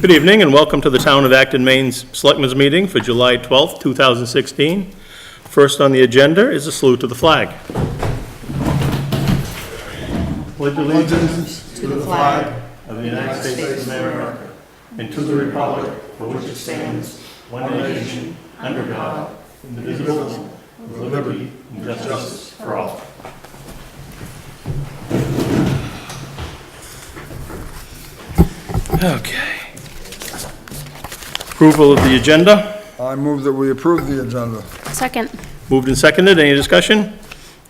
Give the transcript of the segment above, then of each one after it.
Good evening and welcome to the Town of Acton, Maine's Selectmen's meeting for July 12th, 2016. First on the agenda is a salute to the flag. Pledge allegiance to the flag of the United States of America and to the republic for which it stands, one nation, under God, indivisible, with liberty and justice for all. Okay. Approval of the agenda. I move that we approve the agenda. Second. Moved and seconded. Any discussion?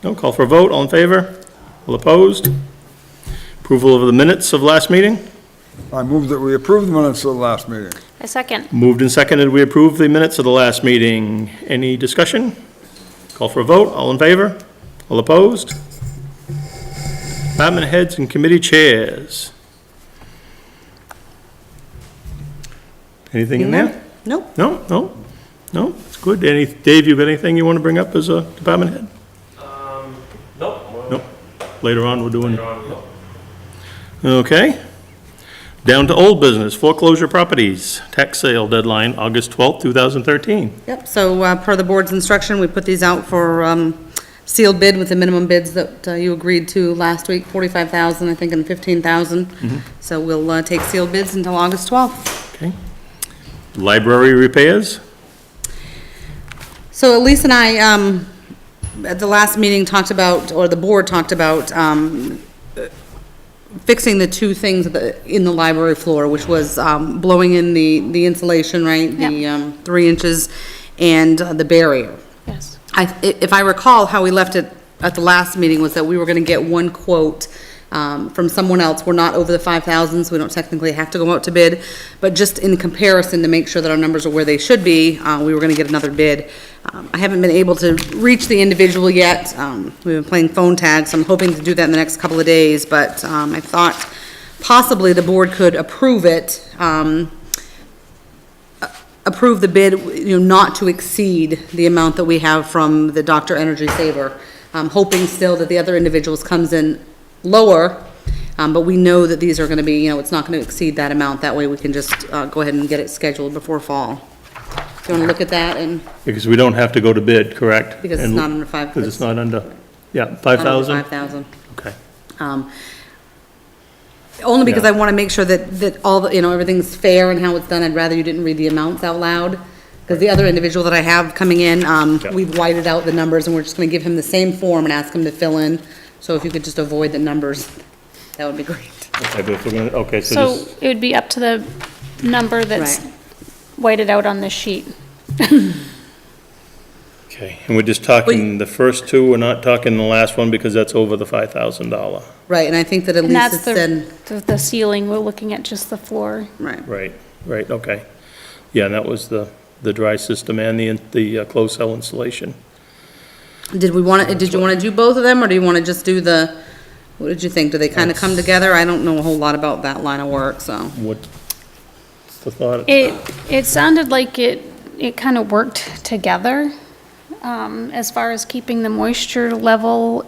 No. Call for a vote. All in favor? All opposed? Approval of the minutes of last meeting. I move that we approve the minutes of the last meeting. A second. Moved and seconded. We approve the minutes of the last meeting. Any discussion? Call for a vote. All in favor? All opposed? Department heads and committee chairs. Anything in there? Nope. No. It's good. Dave, you got anything you want to bring up as a department head? Nope. Later on, we're doing. Okay. Down to old business, foreclosure properties, tax sale deadline, August 12th, 2013. Yep, so per the board's instruction, we put these out for sealed bid with the minimum bids that you agreed to last week, 45,000, I think, and 15,000. So we'll take sealed bids until August 12th. Okay. Library repairs? So Elise and I, at the last meeting, talked about, or the board talked about, fixing the two things in the library floor, which was blowing in the insulation, right? The 3 inches, and the barrier. Yes. If I recall, how we left it at the last meeting was that we were gonna get one quote from someone else. We're not over the 5,000, so we don't technically have to go out to bid, but just in comparison to make sure that our numbers are where they should be, we were gonna get another bid. I haven't been able to reach the individual yet. We've been playing phone tag, so I'm hoping to do that in the next couple of days, but I thought possibly the board could approve it, approve the bid, not to exceed the amount that we have from the Dr. Energy Saver. I'm hoping still that the other individuals comes in lower, but we know that these are gonna be, it's not gonna exceed that amount. That way we can just go ahead and get it scheduled before fall. Do you wanna look at that? And Because we don't have to go to bid, correct? because it's not under 5. Because it's not under, 5,000? 5,000. Okay. Only because Yeah. I wanna make sure that all the, everything's fair and how it's done. I'd rather you didn't read the amounts out loud. Because the other individual that I have coming in, we've whited out the numbers and we're just gonna give him the same form and ask him to fill in. So if you could just avoid the numbers, that would be great. Okay, but if we're gonna, okay, so So just, it would be up to the number that's Right. whited out on this sheet. okay, and we're just talking the first two, we're not talking the last one because that's over the $5,000. Right, and I think that at And least that's it said, the ceiling, we're looking at just the floor. right. Right, okay. Yeah, and that was the dry system and the closed cell installation. Did you wanna do both of them, or do you wanna just do what did you think? Do they kinda come together? I don't know a whole lot about that line of work, so. What's the thought? It sounded like it kind of worked together, as far as keeping the moisture level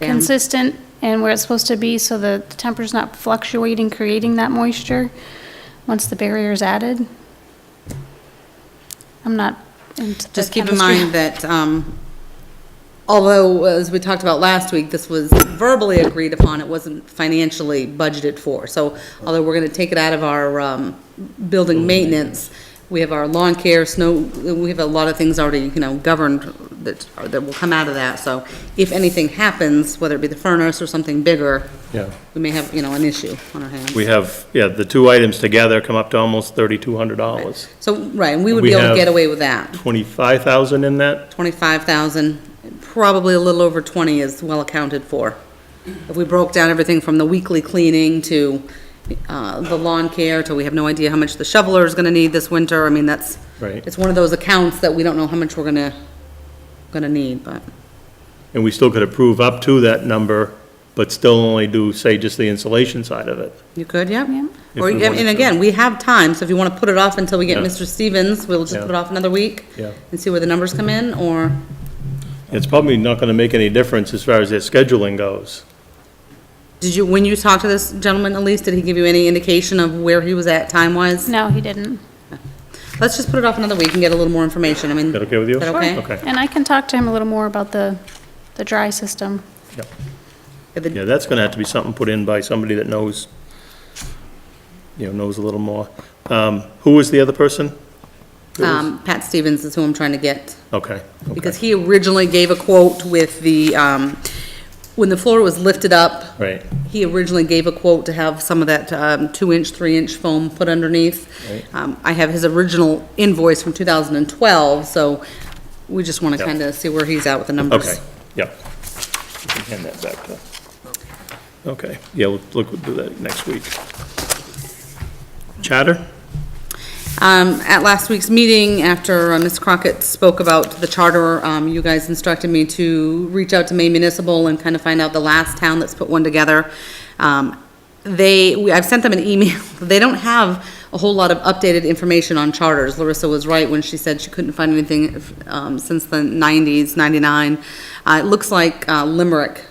consistent and where it's supposed to be, so the temperature's not fluctuating, creating that moisture once the barrier is added. I'm not into the Just keep in chemistry. mind that, although, as we talked about last week, this was verbally agreed upon, it wasn't financially budgeted for. So although we're gonna take it out of our, building maintenance, we have our lawn care, snow, we have a lot of things already, governed that will come out of that. So if anything happens, whether it be the furnace or something bigger, Yeah, we may have, an issue on our hands. we have, the two items together come up to almost $3,200. So, right, and we would We be able to have- get away with that. 25,000 in that? 25,000, probably a little over 20 is well accounted for. If we broke down everything from the weekly cleaning to the lawn care, till we have no idea how much the shoveler is gonna need this winter, I mean, that's, Right. it's one of those accounts that we don't know how much we're gonna need, but, And we still could approve up to that number, but still only do, say, just the insulation side of it. you could, yeah? Yeah. If Or, we wanted and to. again, we have time, so if you wanna put it off until we get Yeah. Mr. Stevens, we'll just Yeah. put it off another week. Yeah. And see where the numbers come in, or, It's probably not gonna make any difference as far as their scheduling goes. when you talked to this gentleman, Elise, did he give you any indication of where he was at time-wise? No, he didn't. Let's just put it off another week and get a little more information. I mean, Is that okay with you? is that okay? Okay. And I can talk to him a little more about the dry system. Yep. The- Yeah, that's gonna have to be something put in by somebody that knows, knows a little more. Who was the other person? Pat Stevens is who I'm trying to get, Okay. because he originally gave a quote with the, when the floor was lifted up, Right, he originally gave a quote to have some of that 2-inch, 3-inch foam put underneath. Right. I have his original invoice from 2012, so we just want to Yep. kind of see where he's at with the numbers. okay, yep. You can hand that back to, okay, yeah, we'll do that next week. Charter? At last week's meeting, after Ms. Crockett spoke about the charter, you guys instructed me to reach out to Maine Municipal and kind of find out the last town that's put one together. I've sent them an email. They don't have a whole lot of updated information on charters. Larissa was right when she said she couldn't find anything since the 90s, 99. It looks like Limerick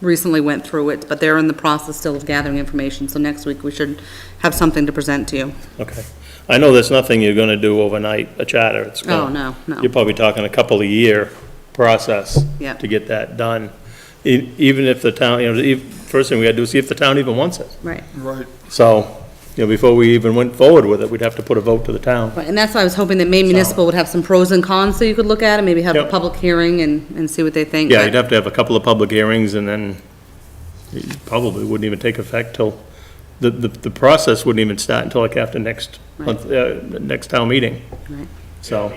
recently went through it, but they're in the process still of gathering information, so next week we should have something to present to you. Okay. I know there's nothing you're gonna do overnight, a charter. It's Oh, gonna- no. You're probably talking a couple of year process Yeah. to get that done. Even if the town, first thing we gotta do is see if the town even wants it. Right. Right. So, before we even went forward with it, we'd have to put a vote to the town. Right, and that's why I was hoping that Maine Municipal would have some pros and cons so you could look at it, maybe have a Yep. public hearing and see what they think. Yeah, but- you'd have to have a couple of public hearings, and then it probably wouldn't even take effect till, the process wouldn't even start until like after next month, next town meeting. Right. So,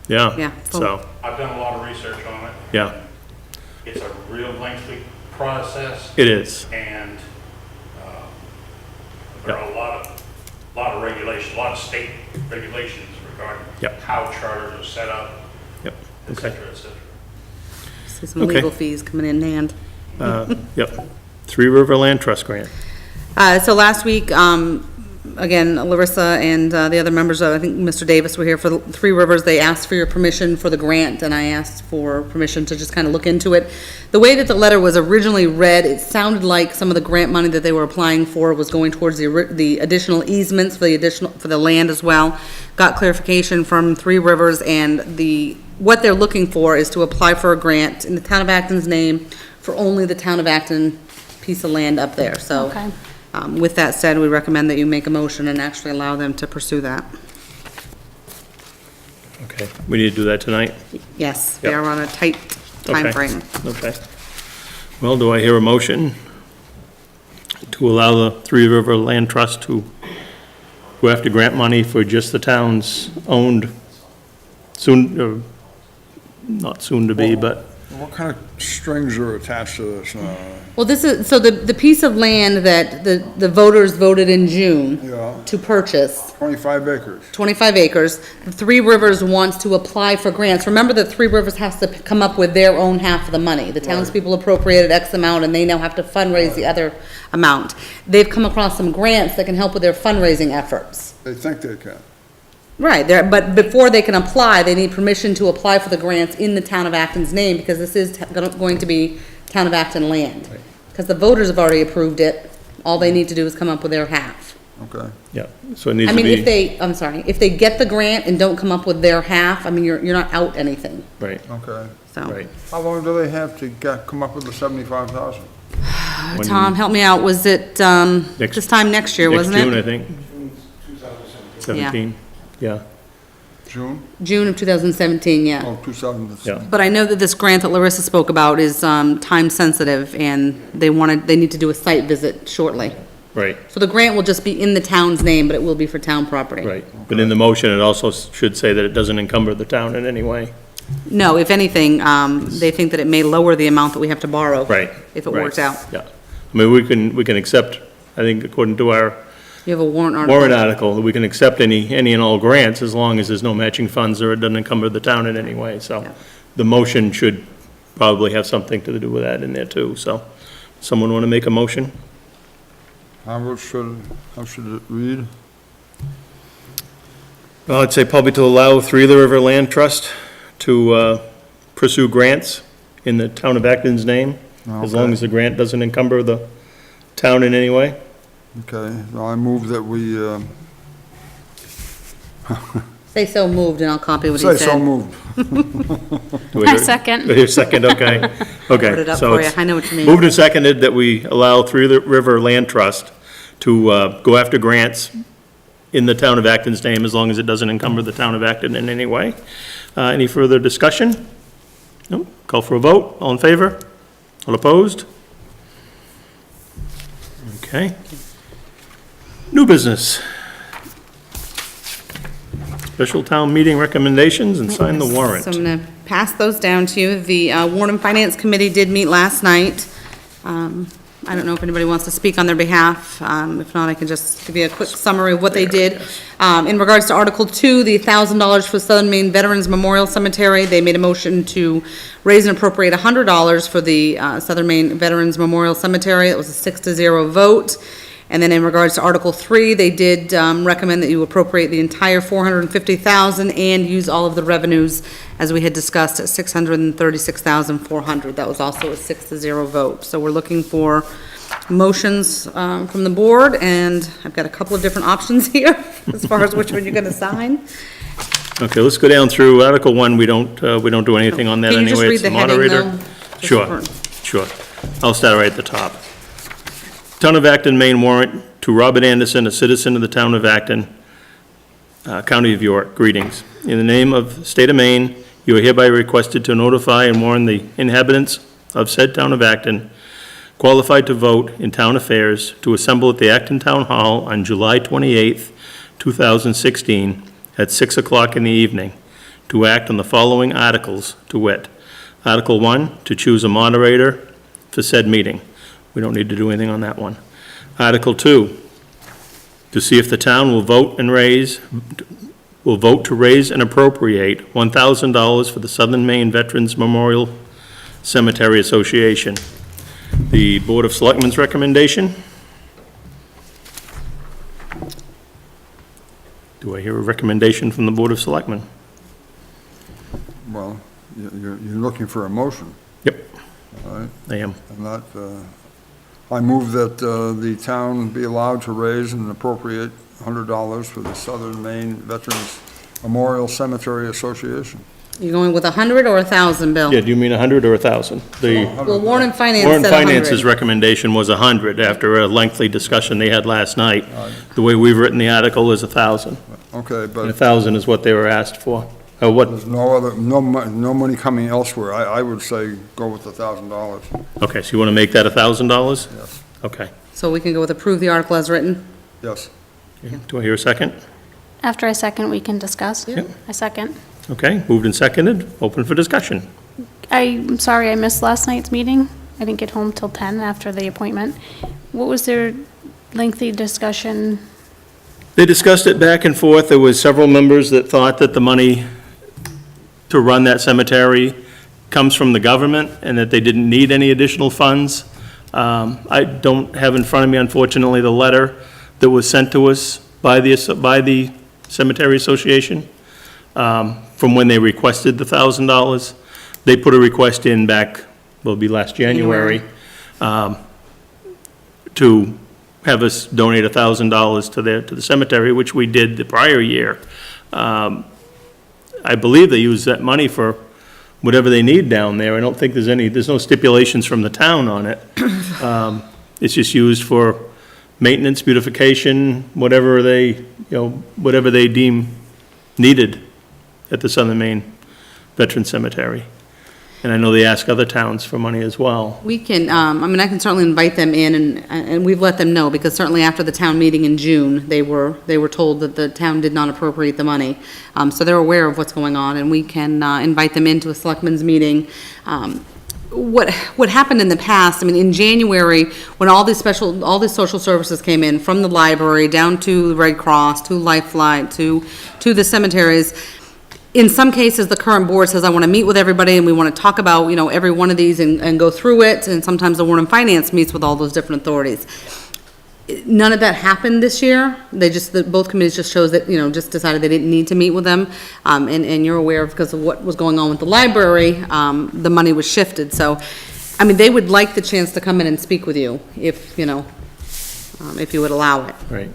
yeah. Yeah. So, I've done a lot of research on it. yeah, It's a real lengthy process, it is. and there are a lot of regulations, a lot of state regulations regarding Yep. how charters are set up, Yep, et okay. cetera, et cetera. See some Okay. legal fees coming in hand. Yep. Three River Land Trust Grant. So last week, again, Larissa and the other members of, I think Mr. Davis were here for the Three Rivers. They asked for your permission for the grant, and I asked for permission to just kind of look into it. The way that the letter was originally read, it sounded like some of the grant money that they were applying for was going towards the additional easements for the land as well. Got clarification from Three Rivers, and what they're looking for is to apply for a grant in the town of Acton's name for only the town of Acton piece of land up there, so. Okay. With that said, we recommend that you make a motion and actually allow them to pursue that. Okay, we need to do that tonight? Yes, they Yep. are on a tight Okay. timeframe. Okay. Well, do I hear a motion to allow the Three River Land Trust to go after grant money for just the town's owned, not soon to be, but, What kind of strings are attached to this? Well, this is, so the piece of land that the voters voted in June Yeah, to purchase, 25 acres. 25 acres, the Three Rivers wants to apply for grants. Remember that Three Rivers has to come up with their own half of the money. The townspeople appropriated X amount, and they now have to fundraise the other amount. They've come across some grants that can help with their fundraising efforts. They think they can. Right, but before they can apply, they need permission to apply for the grants in the town of Acton's name, because this is going to be town of Acton land. Because the voters have already approved it, all they need to do is come up with their half. Okay. yeah, so it needs I to mean, if be, I'm sorry, if they get the grant and don't come up with their half, I mean, you're not out anything, right, Okay. so. right. How long do they have to come up with the 75,000? When- Tom, help me out, was it, this time next year, wasn't it? Next June, I think. 17, yeah, June? June of 2017, yeah. Oh, 2000. yeah, But I know that this grant that Larissa spoke about is, time sensitive, and they need to do a site visit shortly. right, So the grant will just be in the town's name, but it will be for town property. right. But in the motion, it also should say that it doesn't encumber the town in any way. No, if anything, they think that it may lower the amount that we have to borrow. Right. If it right, works out. Yeah. I mean, we can accept, I think according to our You have a warrant article. warrant article, that we can accept any and all grants as long as there's no matching funds or it doesn't encumber the town in any way, so. Yeah. The motion should probably have something to do with that in there too, so. Someone want to make a motion? How should it read? Well, I'd say probably to allow Three River Land Trust to pursue grants in the town of Acton's name, as long Okay. as the grant doesn't encumber the town in any way? Okay, I move that we, Say so moved, and I'll copy what he say so said. moved. Do we I hear- second. do we hear a second, okay. Okay. Put it up so for you. it's I know what you mean. Moved and seconded that we allow Three River Land Trust to go after grants in the town of Acton's name, as long as it doesn't encumber the town of Acton in any way. Any further discussion? No? Call for a vote. All in favor? All opposed? Okay. New business. Special town meeting recommendations and sign the warrant. So I'm gonna pass those down to you. The Warren and Finance Committee did meet last night. I don't know if anybody wants to speak on their behalf. If not, I can just give you a quick summary of what they did. In regards to Article 2, the $1,000 for Southern Maine Veterans Memorial Cemetery, they made a motion to raise and appropriate $100 for the Southern Maine Veterans Memorial Cemetery. It was a 6-0 vote. And then in regards to Article 3, they did recommend that you appropriate the entire $450,000 and use all of the revenues, as we had discussed, at $636,400. That was also a 6-0 vote. So we're looking for motions from the board, and I've got a couple of different options here as far as which one you're going to sign. Okay, let's go down through Article 1. We don't do anything on that Can you anyway. just read It's the heading, moderator. though? Just Sure, for- sure. I'll start right at the top. Town of Acton, Maine warrant to Robert Anderson, a citizen of the town of Acton, County of York. Greetings. In the name of the state of Maine, you are hereby requested to notify and warn the inhabitants of said town of Acton, qualified to vote in town affairs, to assemble at the Acton Town Hall on July 28th, 2016, at 6 o'clock in the evening, to act on the following articles, to wit: Article 1, to choose a moderator for said meeting. We don't need to do anything on that one. Article 2, to see if the town will vote to raise and appropriate $1,000 for the Southern Maine Veterans Memorial Cemetery Association. The Board of Selectmen's recommendation. Do I hear a recommendation from the Board of Selectmen? Well, you're looking for a motion, Yep, all right? I am. And that, I move that the town be allowed to raise and appropriate $100 for the Southern Maine Veterans Memorial Cemetery Association. You going with 100 or 1,000, Bill? Yeah, do you mean 100 or 1,000? The Well, Warren and Finance Warren said Finance's 100. recommendation was 100 after a lengthy discussion they had last night. The way we've written the article is 1,000. Okay, And but 1,000 is what they were asked for. What, there's no money coming elsewhere. I would say go with the $1,000. okay, so you want to make that $1,000? Yes, Okay. So we can go with approve the article as written? yes. Do I hear a second? After I second, we can discuss. Yep. I second. Okay, moved and seconded, open for discussion. I'm sorry I missed last night's meeting. I didn't get home till 10 after the appointment. What was their lengthy discussion? They discussed it back and forth. There was several members that thought that the money to run that cemetery comes from the government and that they didn't need any additional funds. I don't have in front of me, unfortunately, the letter that was sent to us by the Cemetery Association from when they requested the $1,000. They put a request in back, well, it'll be last January, to have us donate $1,000 to the cemetery, which we did the prior year. I believe they use that money for whatever they need down there. I don't think there's no stipulations from the town on it. It's just used for maintenance, beautification, whatever they deem needed at the Southern Maine Veteran Cemetery. And I know they ask other towns for money as well. We can, I can certainly invite them in, and we've let them know, because certainly after the town meeting in June, they were told that the town did not appropriate the money. So they're aware of what's going on, and we can invite them into a selectmen's meeting. What happened in the past, in January, when all these social services came in, from the library down to the Red Cross, to Lifeline, to the cemeteries, in some cases, the current board says, I want to meet with everybody, and we want to talk about, every one of these and go through it, and sometimes the Warren and Finance meets with all those different authorities. None of that happened this year. Both committees just chose that, just decided they didn't need to meet with them. And you're aware of, because of what was going on with the library, the money was shifted. So, they would like the chance to come in and speak with you if, if you would allow it. Right.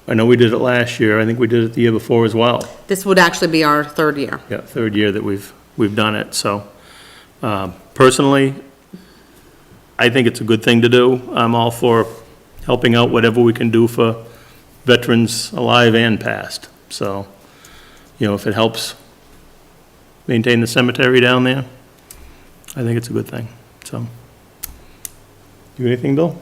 I know we did it last year, I think we did it the year before as well. This would actually be our third year. Yeah, third year that we've done it, so, personally, I think it's a good thing to do. I'm all for helping out whatever we can do for veterans alive and past, so, if it helps maintain the cemetery down there, I think it's a good thing, so. You anything, Bill?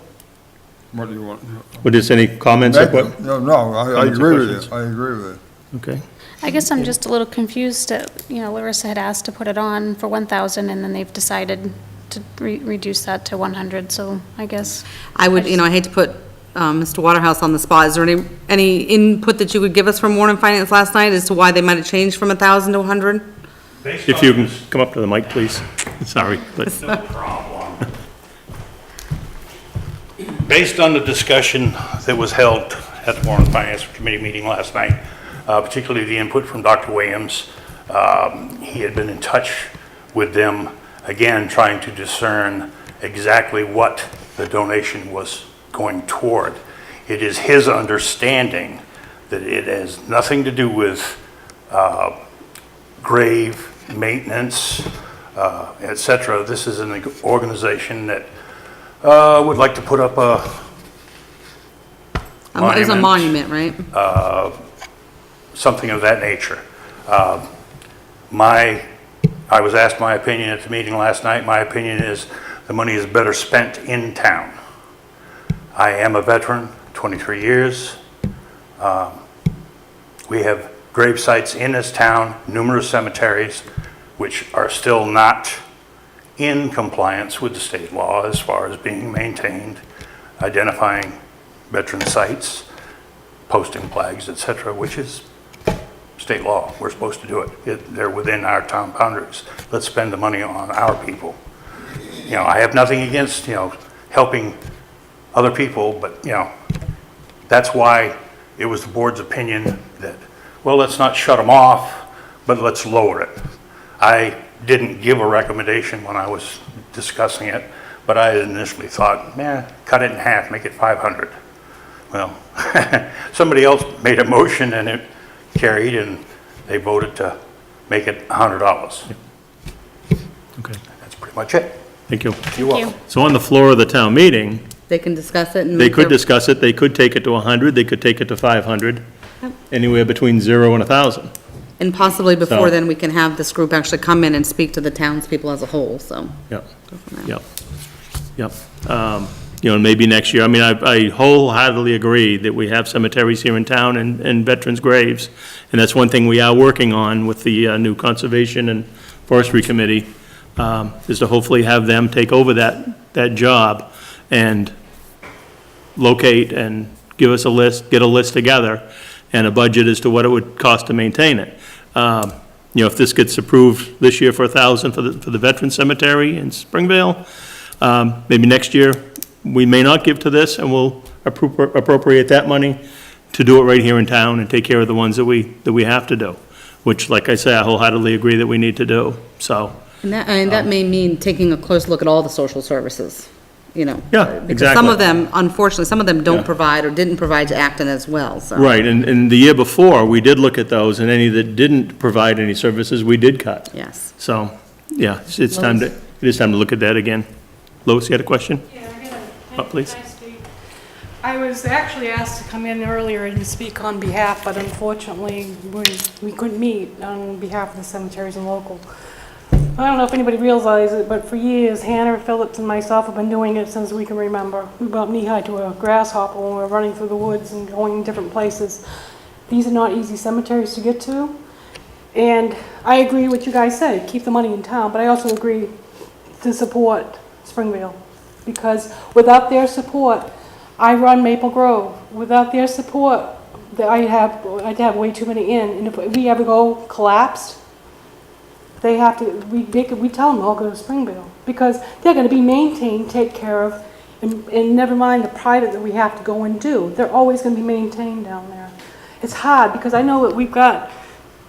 What do you want? What is, any comments or what? No, I Comments or agree with questions? you, I agree with you. Okay, I guess I'm just a little confused that, Larissa had asked to put it on for 1,000 and then they've decided to reduce that to 100, so I guess. I would, I hate to put Mr. Waterhouse on the spot. Is there any input that you would give us from Warren Finance last night as to why they might have changed from 1,000 to 100? Based if on you can this- come up to the mic, please. Sorry, but, No problem. Based on the discussion that was held at the Warren Finance Committee meeting last night, particularly the input from Dr. Williams, he had been in touch with them, again, trying to discern exactly what the donation was going toward. It is his understanding that it has nothing to do with grave maintenance, et cetera. This is an organization that would like to put up It's a monument, right? something of that nature. I was asked my opinion at the meeting last night. My opinion is the money is better spent in town. I am a veteran, 23 years. We have grave sites in this town, numerous cemeteries, which are still not in compliance with the state law as far as being maintained, identifying veteran sites, posting flags, et cetera, which is state law. We're supposed to do it. They're within our town boundaries. Let's spend the money on our people. I have nothing against, helping other people, but, that's why it was the board's opinion that, well, let's not shut them off, but let's lower it. I didn't give a recommendation when I was discussing it, but I initially thought, cut it in half, make it 500. Well, somebody else made a motion and it carried, and they voted to make it $100. okay, That's pretty much it. thank you. You're Thank you. welcome. So on the floor of the town meeting, They can discuss it and. they make could their- discuss it, they could take it to 100, they could take it to 500, anywhere between 0 and 1,000. And possibly before So- then, we can have this group actually come in and speak to the townspeople as a whole, so. Yep, go from there. yep, yep. And maybe next year, I wholeheartedly agree that we have cemeteries here in town and veterans' graves. And that's one thing we are working on with the new Conservation and Forestry Committee, is to hopefully have them take over that job and locate and give us a list, get a list together and a budget as to what it would cost to maintain it. If this gets approved this year for 1,000 for the Veteran Cemetery in Springvale, maybe next year, we may not give to this, and we'll appropriate that money to do it right here in town and take care of the ones that we have to do, which, like I say, I wholeheartedly agree that we need to do, so. And that may mean taking a close look at all the social services, Yeah, Because some exactly. of them, unfortunately, some of them don't Yeah. provide or didn't provide to Acton as well, so. Right, and the year before, we did look at those, and any that didn't provide any services, we did cut. Yes. So, yeah, it's time to, it is time to look at that again. Lois, you had a question? Yeah, I got Oh, please. I was actually asked to come in earlier and speak on behalf, but unfortunately, we couldn't meet on behalf of the cemeteries and local. I don't know if anybody realizes it, but for years, Hannah Phillips and myself have been doing it since we can remember. We were about knee-high to a grasshopper when we were running through the woods and going different places. These are not easy cemeteries to get to. And I agree with what you guys said, keep the money in town, but I also agree to support Springvale. Because without their support, I run Maple Grove. Without their support, I'd have way too many in. And if we ever go collapsed, they have to, we tell them all go to Springvale. Because they're gonna be maintained, taken care of, and never mind the private that we have to go and do. They're always gonna be maintained down there. It's hard, because I know that we've got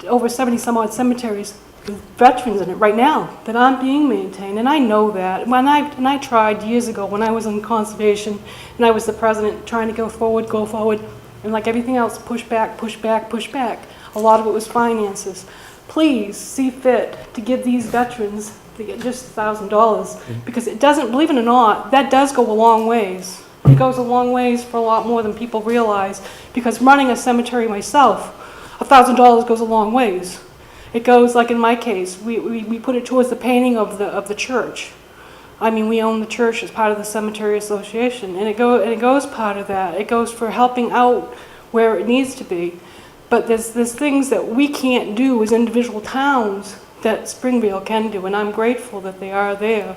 over 70 some odd cemeteries. veterans in it right now that aren't being maintained, and I know that. When I tried years ago, when I was in conservation, and I was the president, trying to go forward, and like everything else, push back, push back, push back. A lot of it was finances. Please see fit to give these veterans to get just $1,000, because it doesn't, believe it or not, that does go a long ways. It goes a long ways for a lot more than people realize, because running a cemetery myself, $1,000 goes a long ways. It goes, like in my case, we put it towards the painting of the church. I mean, we own the church as part of the cemetery association, and it goes part of that. It goes for helping out where it needs to be. But there's things that we can't do as individual towns that Springvale can do, and I'm grateful that they are there.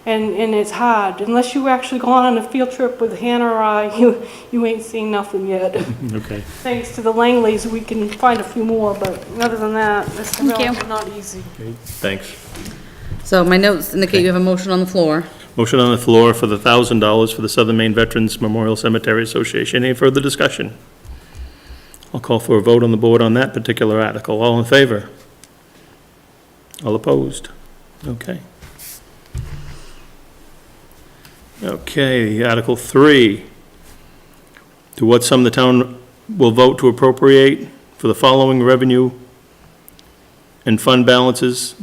And it's hard. Unless you actually go on a field trip with Hannah or I, you ain't seen nothing yet. Okay. Thanks to the Langleys, we can find a few more, but other than that, it's Thank you. really not easy. Thanks. So my notes indicate you have a motion on the floor. Motion on the floor for the $1,000 for the Southern Maine Veterans Memorial Cemetery Association. Any further discussion? I'll call for a vote on the board on that particular article. All in favor? All opposed? Okay. Okay, Article 3. To what sum the town will vote to appropriate for the following revenue and fund balances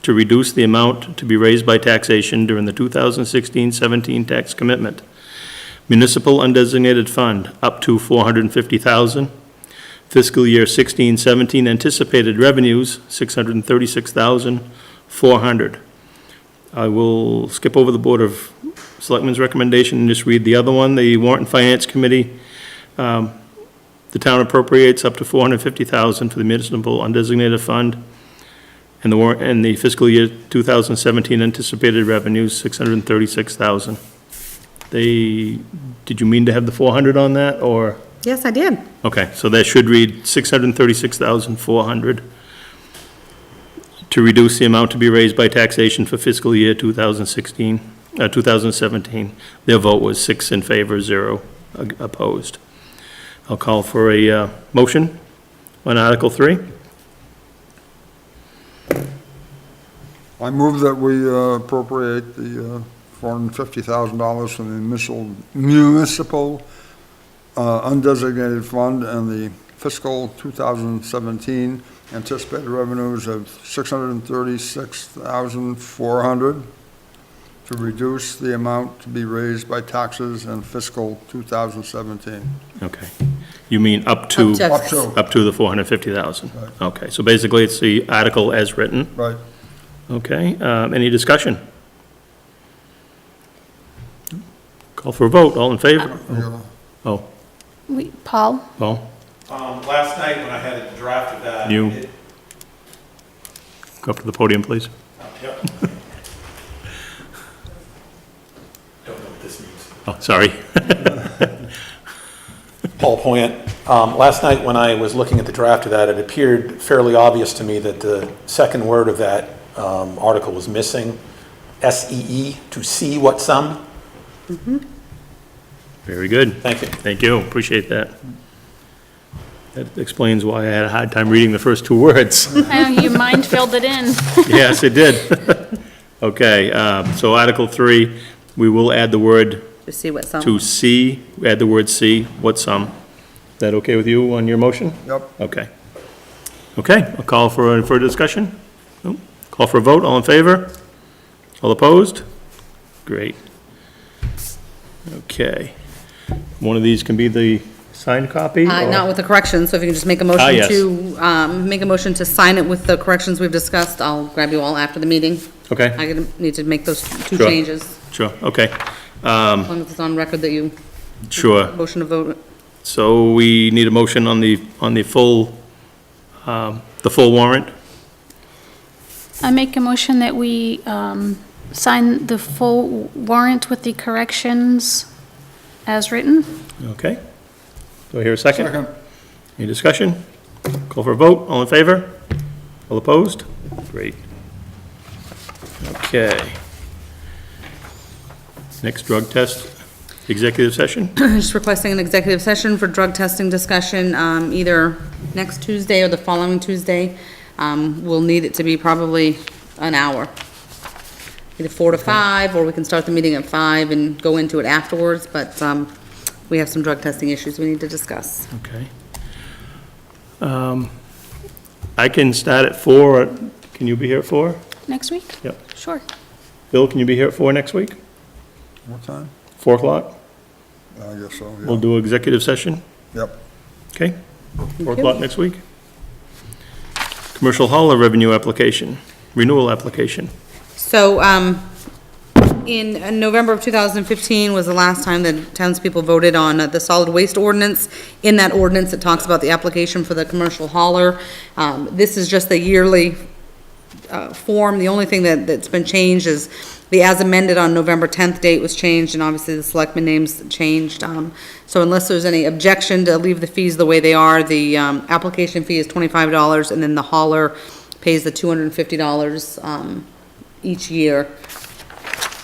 to reduce the amount to be raised by taxation during the 2016-17 tax commitment. Municipal undesignated fund, up to $450,000. Fiscal year 16-17 anticipated revenues, $636,400. I will skip over the Board of Selectmen's recommendation and just read the other one. The Warrant and Finance Committee, the town appropriates up to $450,000 for the municipal undesignated fund, and the fiscal year 2017 anticipated revenues, $636,000. Did you mean to have the 400 on that, or? Yes, I did. Okay, so that should read $636,400 to reduce the amount to be raised by taxation for fiscal year 2017. Their vote was 6 in favor, 0 opposed. I'll call for a motion on Article 3. I move that we appropriate the $450,000 from the municipal undesignated fund and the fiscal 2017 anticipated revenues of $636,400 to reduce the amount to be raised by taxes in fiscal 2017. Okay. You mean up to? Up to. Up to, Up to the 450,000? Right. Okay, so basically it's the article as written? right. Okay, any discussion? Call for a vote, all in favor? Oh, Paul? Paul, Last night when I had a draft of that. You. Go up to the podium, please. Yep. Don't know what this means. Oh, sorry. Paul Poyant. Last night when I was looking at the draft of that, it appeared fairly obvious to me that the second word of that article was missing. SEE, to see what sum. Very good. Thank you. Thank you, appreciate that. That explains why I had a hard time reading the first two words. I know, your mind filled it in. Yes, it did. Okay, so Article 3, we will add the word To see what some. to see, add the word see, what sum. Is that okay with you on your motion? Yep. Okay. Okay, I'll call for a discussion. No? Call for a vote, all in favor? All opposed? Great. Okay. One of these can be the signed copy? or- Not with the corrections, so if you can just make a motion yes. make a motion to sign it with the corrections we've discussed, I'll grab you all after the meeting. Okay, Need to make those two Sure. changes, sure, okay, as long as it's on record that you sure. motion to vote. So we need a motion on the full warrant? I make a motion that we sign the full warrant with the corrections as written. Okay. Do I hear a second? Second. Any discussion? Call for a vote, all in favor? All opposed? Great. Okay. Next drug test, executive session? Just requesting an executive session for drug testing discussion, either next Tuesday or the following Tuesday. We'll need it to be probably an hour. Either 4 to 5, or we can start the meeting at 5 and go into it afterwards, but, we have some drug testing issues we need to discuss. Okay. I can start at 4. Can you be here at 4? Next week? Yep. Sure. Bill, can you be here at 4 next week? What time? 4 o'clock? I guess so, We'll yeah. do executive session? Yep. Okay? 4 o'clock next week? Commercial hauler revenue application, renewal application. So, in November of 2015 was the last time that townspeople voted on the solid waste ordinance. In that ordinance, it talks about the application for the commercial hauler. This is just the yearly form. The only thing that's been changed is the as amended on November 10th date was changed, and obviously the selectmen names changed. So unless there's any objection to leave the fees the way they are, the application fee is $25, and then the hauler pays the $250 each year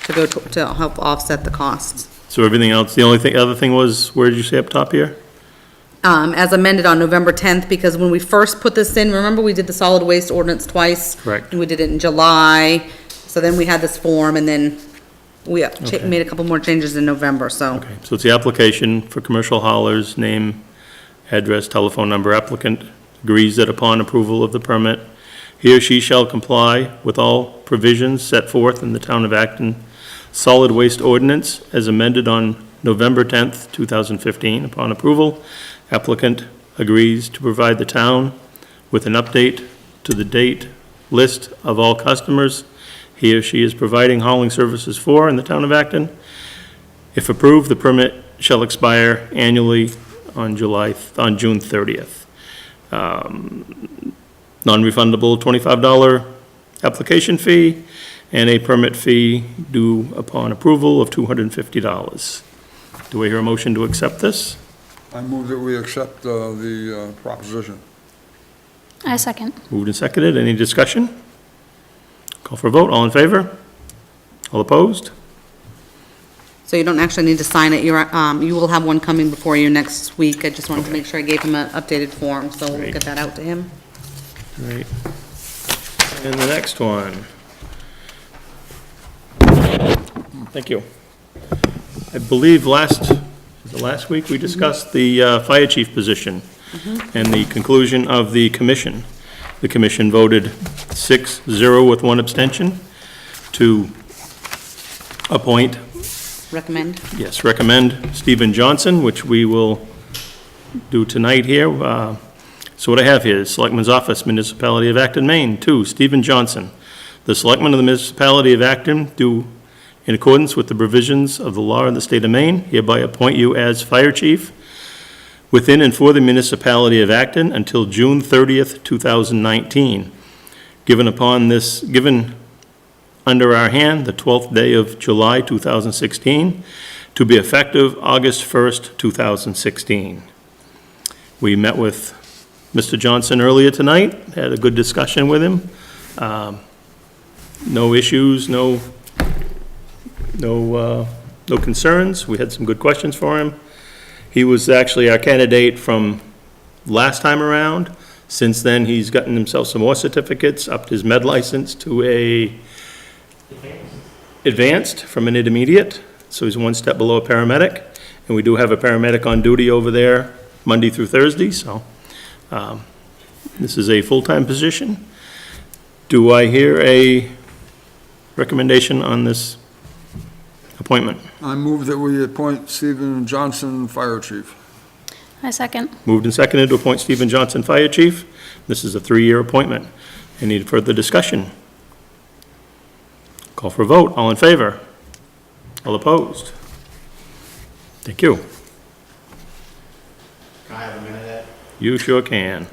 to help offset the costs. So everything else, the only thing, other thing was, where did you say up top here? As amended on November 10th, because when we first put this in, remember we did the solid waste ordinance twice? Correct. And we did it in July, so then we had this form, and then we made a couple more changes in November, so. Okay, so it's the application for commercial haulers, name, address, telephone number. Applicant agrees that upon approval of the permit, he or she shall comply with all provisions set forth in the Town of Acton Solid Waste Ordinance as amended on November 10th, 2015. Upon approval, applicant agrees to provide the town with an update to the date list of all customers he or she is providing hauling services for in the Town of Acton. If approved, the permit shall expire annually on June 30th. Non-refundable $25 application fee, and a permit fee due upon approval of $250. Do I hear a motion to accept this? I move that we accept the proposition. I second. Moved and seconded. Any discussion? Call for a vote. All in favor? All opposed? So you don't actually need to sign it, you will have one coming before you next week. I just wanted to make sure I gave him an updated form, so we'll Great. get that out to him. Great. And the next one. Thank you. I believe last week we discussed the fire chief position and the conclusion of the commission. The commission voted 6-0 with one abstention to appoint, recommend Stephen Johnson, which we will do tonight here. So what I have here is Selectmen's Office, Municipality of Acton, Maine. 2, Stephen Johnson. The Selectmen of the Municipality of Acton do, in accordance with the provisions of the law of the state of Maine, hereby appoint you as fire chief within and for the municipality of Acton until June 30th, 2019. Given under our hand the 12th day of July 2016, to be effective August 1st, 2016. We met with Mr. Johnson earlier tonight, had a good discussion with him. No issues, no concerns. We had some good questions for him. He was actually our candidate from last time around. Since then, he's gotten himself some more certificates, upped his med license to a advanced from an intermediate, so he's one step below a paramedic. And we do have a paramedic on duty over there Monday through Thursday, so this is a full-time position. Do I hear a recommendation on this appointment? I move that we appoint Stephen Johnson, Fire Chief. I second. Moved and seconded to appoint Stephen Johnson, Fire Chief. This is a 3-year appointment. Any further discussion? Call for a vote. All in favor? All opposed? Thank you. Can I have a minute, Ed? You sure can.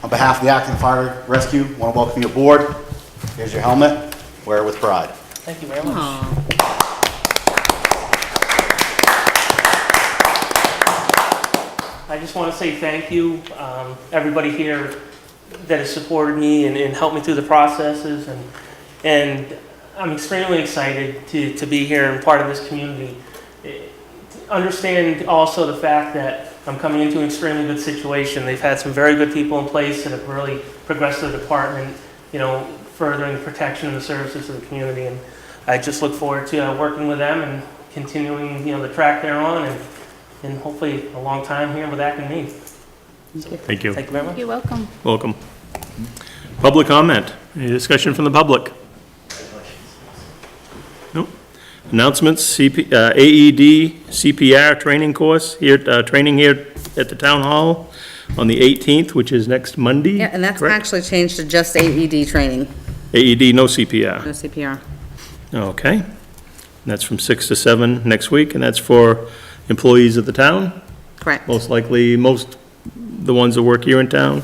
On behalf of the Acton Fire Rescue, I want to welcome you aboard. Here's your helmet. Wear it with pride. Thank you very much. I just want to say thank you, everybody here that has supported me and helped me through the processes, and I'm extremely excited to be here and part of this community. understand also the fact that I'm coming into an extremely good situation. They've had some very good people in place that have really progressed the department, furthering the protection and the services of the community. And I just look forward to working with them and continuing, the track they're on, and hopefully a long time here with Acton Maine. Thank you. Thank you very much. You're welcome. Welcome. Public comment. Any discussion from the public? Nope. Announcements, AED CPR training course here, training here at the town hall on the 18th, which is next Monday. Yeah, and that's correct? actually changed to just AED training, AED, no CPR. no CPR. Okay. And that's from 6 to 7 next week, and that's for employees of the town, Correct. most likely, the ones that work here in town.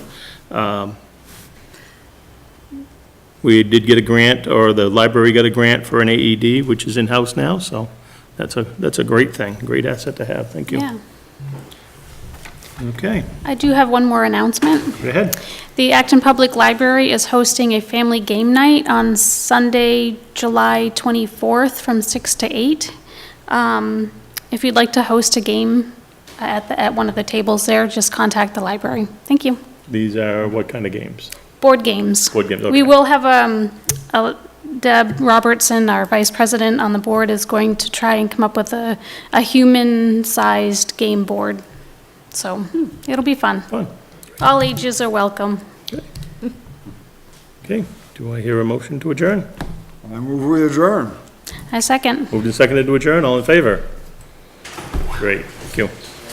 We did get a grant, or the library got a grant for an AED, which is in-house now, so that's a great thing, great asset to have. Thank you. Yeah. Okay, I do have one more announcement. go ahead. The Acton Public Library is hosting a family game night on Sunday, July 24th from 6 to 8. If you'd like to host a game at one of the tables there, just contact the library. Thank you. These are what kind of games? Board games. Board games, We okay. will have, Deb Robertson, our vice president on the board, is going to try and come up with a human-sized game board. So it'll be fun. Fun. All ages are welcome. Okay, do I hear a motion to adjourn? I move we adjourn. I second. Moved and seconded to adjourn, all in favor? Great, thank you.